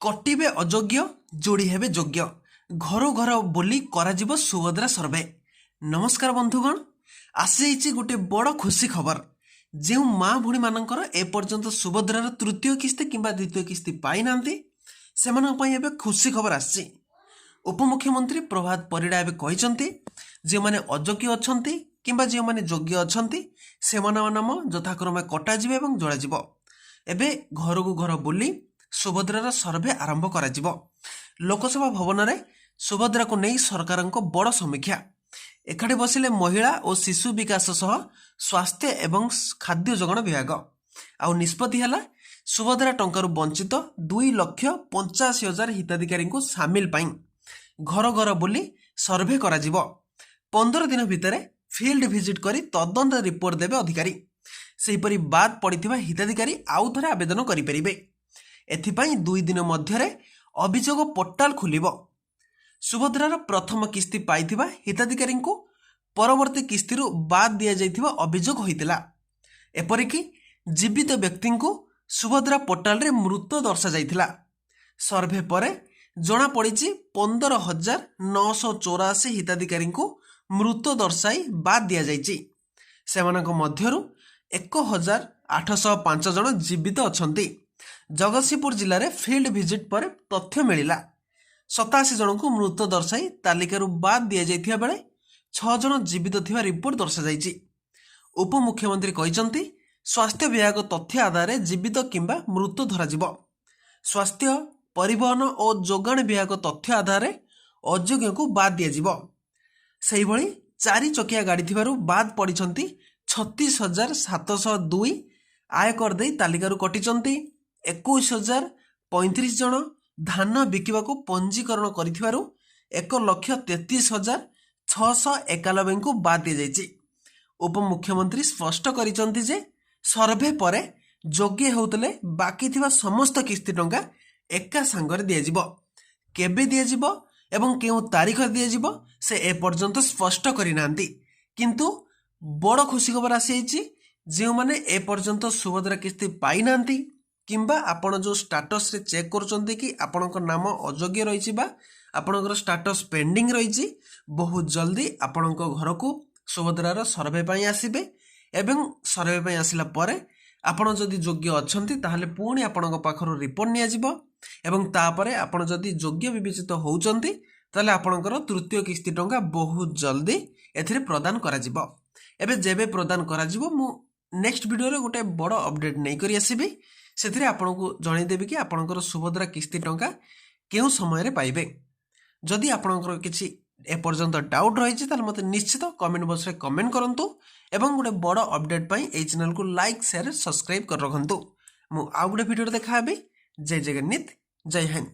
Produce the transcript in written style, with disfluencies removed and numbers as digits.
कटिबे अयोग्य जोड़ी हेबे योग्य घर घर बोली कराजिबो सुभद्रा सर्वे। नमस्कार बंधुगण, आसी गोटे बड़ खुशी खबर। जो माँ भूणी मानकर एपर्यंत सुभद्रार तृतीय किस्ती किंबा द्वितीय किस्ती पाई नांती से खुशी खबर आसी। उपमुख्यमंत्री प्रभात परिड़ा एवं कहते जो मैंने अयोग्य अच्छा किंबा जो मैंने योग्य अच्छा से नाम यथाक्रमे कटाଯିव एवं जोड़ाजिव। एबे घर को घर बुली सुभद्रार सर्वे आरंभ करा। लोकसभा भवन में सुभद्रा को नहीं सरकार बड़ समीक्षा। एकाठी बसिले महिला और शिशु विकास सह स्वास्थ्य एवं खाद्य जोगाण विभाग। आउ निष्पत्ति है सुभद्रा टंकार वंचित 2,85,000 हिताधिकारी को सामिल पाई घर घर बुली सर्वे करा। 15 दिन भितर फील्ड विजिट करी तदंत रिपोर्ट देवे अधिकारी। सेहीपरि बाद पड़िथिबा हिताधिकारी आउ थरे आवेदन करिपरिबे। एथिपाई 2 दिन मध्यरे अभियोग पोर्टाल खुलिबो। सुभद्रार प्रथम किस्ती पाइथिबा हिताधिकारी को परवर्ती किस्तीरु बाद दिया जाइथिबा अभियोग होइतिला। एपरिकी जीवित व्यक्ति को सुभद्रा पोर्टाल रे मृत दर्शा जाइथिला। सर्वे परे जना पड़िछि 15,984 हिताधिकारी को मृत दर्शाई बाद दिया जाइछि। सेमानक मध्यरु 1,805 जन जीवित अछंती। जगतसिंहपुर जिले में फील्ड विजिट पर तथ्य मिला 87 जन को मृत दर्शाई तालिकारु बाद दि जाइथिबा बेले 6 जन जीवित थिबा रिपोर्ट दर्शा जाइछि। उपमुख्यमंत्री कहते स्वास्थ्य विभाग तथ्य आधार जीवित किंबा मृत धराजिव। स्वास्थ्य परिवहन और जोगाण विभाग तथ्य आधार अयोग्य को बाद दिया। सेही भली 4 चकिया गाड़ी थिबारु बाद पड़िछंती 36,702 आयकर दे तालिकारु कटिचंती। 21,035 जन धान बिकिबा को पंजीकरण करिथिबारु 1,33,691 को बाद दि जाइछि। उपमुख्यमंत्री स्पष्ट करिसंती जे सर्वे परे योग्य होतले बाकी थिबा समस्त किस्ती टंका एका सांगरे दिया जिवो। केबे दिया जिवो एवं केउ तारीख दिया जिवो से ए पर्यंत स्पष्ट करि नांती। किंतु बड़ खुशी खबर आसी जो माने ए पर्यंत सुभद्रा किस्ती पाई नांती किंबा आपण जो स्टाटस रे चेक करूचंती कि आपणकर नाम अयोग्य रही आपणकर स्टाटस पेंडिंग रही, बहुत जल्दी आपणक घर को सुभद्रार सर्वे पाई आसीबे। एवं सर्वे पाई आसिला परे आपण जदि योग्य अछंती ताहले पुणी आपणक पाखरो रिपोर्ट निया जिवो एवं तापरे आपण जदि योग्य विवेचित होउचंती ताहले आपणकर तृतीय किस्ती टंका बहुत जल्दी एथिरे प्रदान करा जिवो। एबे जेबे प्रदान करा जिवो मु नेक्स्ट वीडियो रे गोटे बड़ अपडेट नै करी आसीबी। से आपको जनईदेवी कि आपणकर सुभद्रा किस्ती टंका केउ समय रे पाइबे। जदि आपणकर किछि एपर्यंत डाउट रही मत निश्चित कमेंट बॉक्स रे कमेंट करंतु एवं गोटे बड़ अपडेट पाई ए चैनल को लाइक शेयर सब्सक्राइब कर रखंतु। मु आ गोटे वीडियो देखा हेबी। जय जगन्नाथ, जय हिंद।